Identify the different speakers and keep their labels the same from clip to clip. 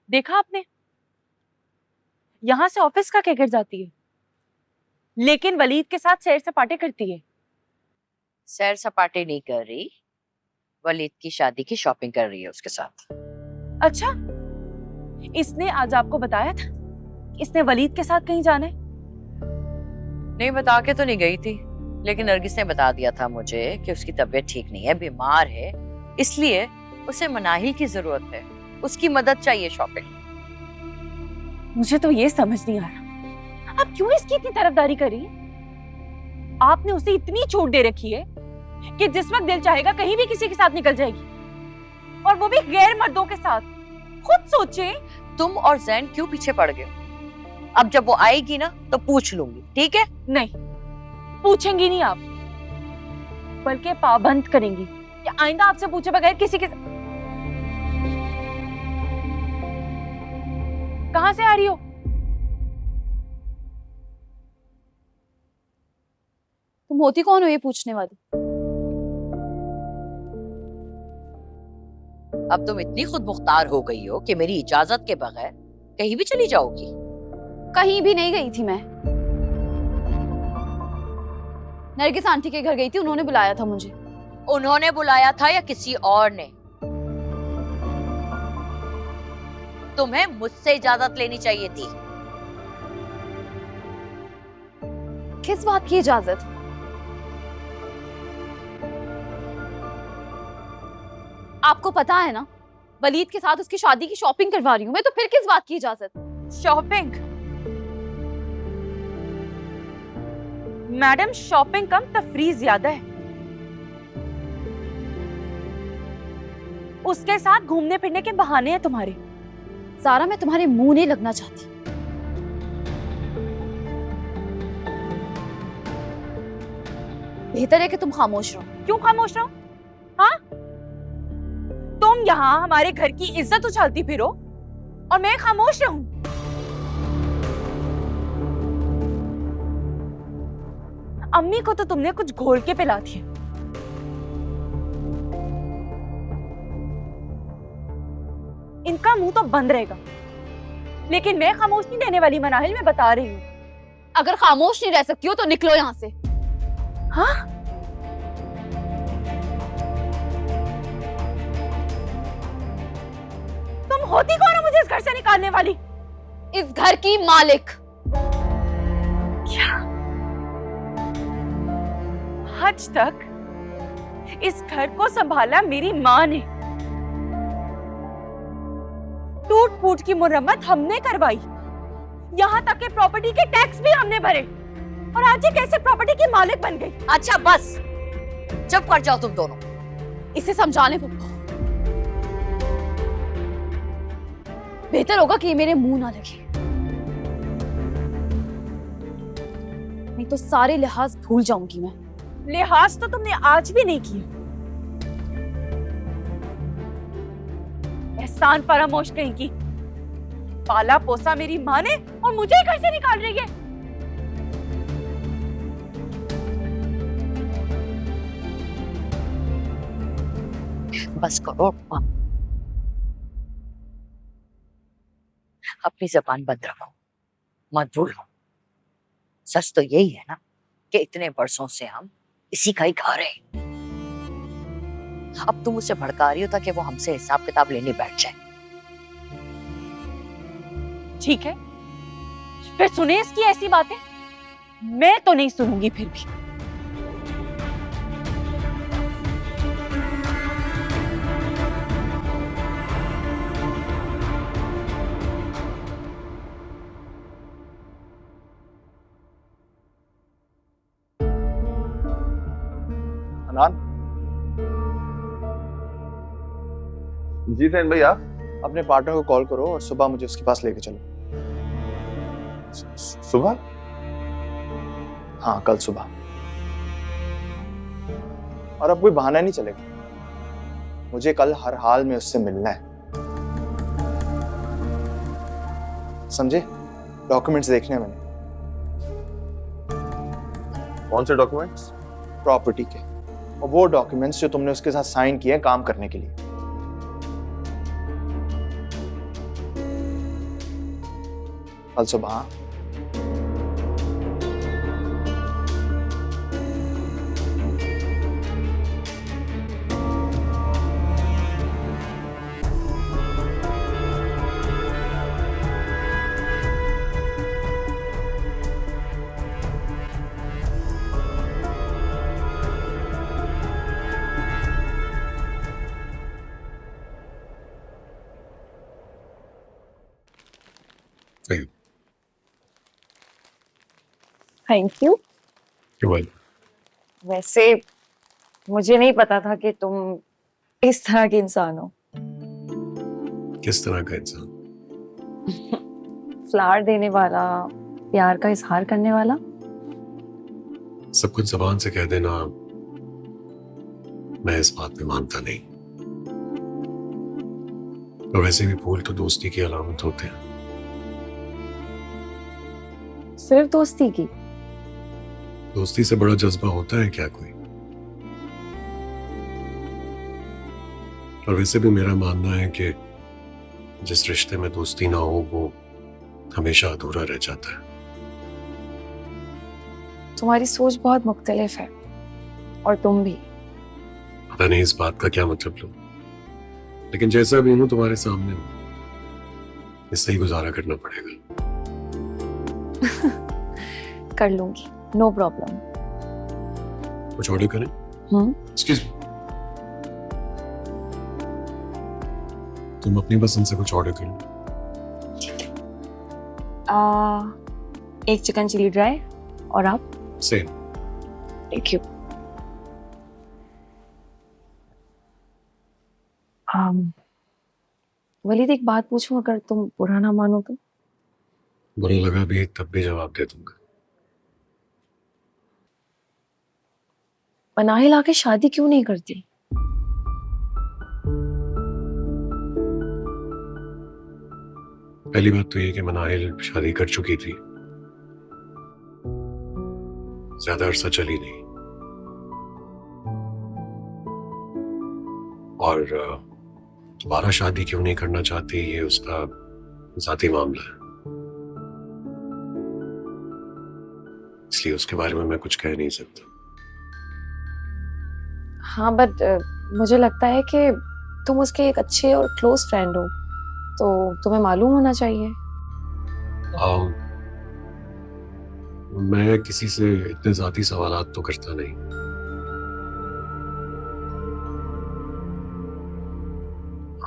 Speaker 1: देखा आपने, यहां से ऑफिस का कहकर जाती है, लेकिन वलीद के साथ सैर सपाटे करती है।
Speaker 2: सैर सपाटे नहीं कर रही, वलीद की शादी की शॉपिंग कर रही है उसके साथ।
Speaker 1: अच्छा, इसने आज आपको बताया था कि इसने वलीद के साथ कहीं जाना है?
Speaker 2: नहीं, बता के तो नहीं गई थी, लेकिन नरगिस ने बता दिया था मुझे कि उसकी तबीयत ठीक नहीं है, बीमार है, इसलिए उसे मनाहिल की जरूरत है, उसकी मदद चाहिए शॉपिंग।
Speaker 1: मुझे तो ये समझ नहीं आ रहा, आप क्यों इसकी इतनी तरफदारी कर रही हैं? आपने उसे इतनी छूट दे रखी है कि जिस वक्त दिल चाहेगा कहीं भी किसी के साथ निकल जाएगी, और वो भी गैर मर्दों के साथ। खुद सोचें।
Speaker 2: तुम और जैन क्यों पीछे पड़ गए? अब जब वो आएगी ना तो पूछ लूंगी, ठीक है?
Speaker 1: नहीं, पूछेंगी नहीं आप, बल्कि पाबंद करेंगी कि आइंदा आपसे पूछे बगैर किसी के। कहां से आ रही हो?
Speaker 3: तुम होती कौन हो ये पूछने वाली?
Speaker 2: अब तुम इतनी खुद मुख्तार हो गई हो कि मेरी इजाजत के बगैर कहीं भी चली जाओगी।
Speaker 3: कहीं भी नहीं गई थी मैं, नरगिस आंटी के घर गई थी, उन्होंने बुलाया था मुझे।
Speaker 2: उन्होंने बुलाया था या किसी और ने? तुम्हें मुझसे इजाजत लेनी चाहिए थी।
Speaker 3: किस बात की इजाजत? आपको पता है ना, वलीद के साथ उसकी शादी की शॉपिंग करवा रही हूँ मैं, तो फिर किस बात की इजाजत?
Speaker 1: शॉपिंग? मैडम, शॉपिंग कम तफरीह ज्यादा है। उसके साथ घूमने फिरने के बहाने हैं तुम्हारे।
Speaker 3: सारा, मैं तुम्हारे मुंह नहीं लगना चाहती। बेहतर है कि तुम खामोश रहो।
Speaker 1: क्यों खामोश रहो? हाँ, तुम यहाँ हमारे घर की इज्जत उछालती फिरो और मैं खामोश रहूं? अम्मी को तो तुमने कुछ घोल के पिला दिया। इनका मुंह तो बंद रहेगा, लेकिन मैं खामोश नहीं रहने वाली मनाहिल, मैं बता रही हूँ।
Speaker 3: अगर खामोश नहीं रह सकती हो तो निकलो यहाँ से।
Speaker 1: हाँ? तुम होती कौन हो मुझे इस घर से निकालने वाली?
Speaker 3: इस घर की मालिक।
Speaker 1: क्या? आज तक इस घर को संभाला मेरी माँ ने, टूट फूट की मुरम्मत हमने करवाई, यहाँ तक कि प्रॉपर्टी के टैक्स भी हमने भरे, और आज ये कैसे प्रॉपर्टी की मालिक बन गई?
Speaker 2: अच्छा बस, चुप कर जाओ तुम दोनों।
Speaker 3: इसे समझाने को बेहतर होगा कि ये मेरे मुंह ना लगे, नहीं तो सारे लिहाज भूल जाऊंगी मैं।
Speaker 1: लिहाज तो तुमने आज भी नहीं किया। एहसान फरामोश कहीं की। पाला पोसा मेरी माँ ने और मुझे ही घर से निकाल रही है।
Speaker 2: बस करो, अपनी जबान बंद रखो, मत भूलो। सच तो यही है ना कि इतने बरसों से हम इसी का ही खा रहे हैं। अब तुम उसे भड़का रही हो ताकि वो हमसे हिसाब किताब लेने बैठ जाए।
Speaker 1: ठीक है, फिर सुने इसकी ऐसी बातें। मैं तो नहीं सुनूंगी फिर भी।
Speaker 4: जी फैन भैया, अपने पार्टनर को कॉल करो और सुबह मुझे उसके पास लेके चलो। सुबह? हाँ, कल सुबह। और अब कोई बहाना नहीं चलेगा, मुझे कल हर हाल में उससे मिलना है, समझे? डॉक्यूमेंट्स देखने हैं मैंने।
Speaker 5: कौन से डॉक्यूमेंट्स?
Speaker 4: प्रॉपर्टी के, और वो डॉक्यूमेंट्स जो तुमने उसके साथ साइन किए हैं काम करने के लिए। कल सुबह हाँ?
Speaker 5: Thank you.
Speaker 1: Thank you.
Speaker 5: You're welcome.
Speaker 1: वैसे मुझे नहीं पता था कि तुम इस तरह के इंसान हो।
Speaker 5: किस तरह का इंसान?
Speaker 1: फ्लावर देने वाला, प्यार का इजहार करने वाला।
Speaker 5: सब कुछ जबान से कह देना, मैं इस बात में मानता नहीं। और वैसे भी फूल तो दोस्ती की अलामत होते हैं।
Speaker 1: सिर्फ दोस्ती की?
Speaker 5: दोस्ती से बड़ा जज्बा होता है क्या कोई? और वैसे भी मेरा मानना है कि जिस रिश्ते में दोस्ती ना हो वो हमेशा अधूरा रह जाता है।
Speaker 1: तुम्हारी सोच बहुत मुख्तलिफ है, और तुम भी।
Speaker 5: पता नहीं इस बात का क्या मतलब लो, लेकिन जैसा भी हूं तुम्हारे सामने हूं, इससे ही गुजारा करना पड़ेगा।
Speaker 1: कर लूंगी, नो प्रॉब्लम।
Speaker 5: कुछ ऑर्डर करें? एक्सक्यूज मी, तुम अपनी पसंद से कुछ ऑर्डर कर लो।
Speaker 1: एक चिकन चिली ड्राई, और आप?
Speaker 5: सेम।
Speaker 1: Thank you. वलीद, एक बात पूछूं, अगर तुम बुरा ना मानो तो?
Speaker 5: बुरा लगा भी तब भी जवाब दे दूंगा।
Speaker 1: मनाहिल आके शादी क्यों नहीं करती?
Speaker 5: पहली बात तो ये कि मनाहिल शादी कर चुकी थी, ज्यादा अरसा चली नहीं, और दोबारा शादी क्यों नहीं करना चाहती ये उसका जाती मामला है, इसलिए उसके बारे में मैं कुछ कह नहीं सकता।
Speaker 1: हाँ, बट मुझे लगता है कि तुम उसके एक अच्छे और क्लोज फ्रेंड हो, तो तुम्हें मालूम होना चाहिए।
Speaker 5: मैं किसी से इतने जाती सवालात तो करता नहीं।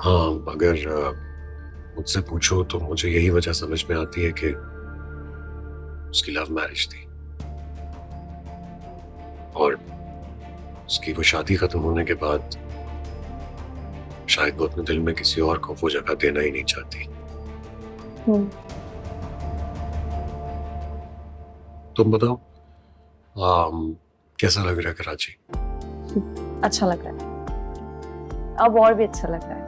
Speaker 5: हाँ, अगर मुझसे पूछो तो मुझे यही वजह समझ में आती है कि उसकी लव मैरिज थी, और उसकी वो शादी खत्म होने के बाद शायद वो अपने दिल में किसी और को वो जगह देना ही नहीं चाहती। तुम बताओ, कैसा लग रहा है कराची?
Speaker 1: अच्छा लग रहा है, अब और भी अच्छा लग रहा है।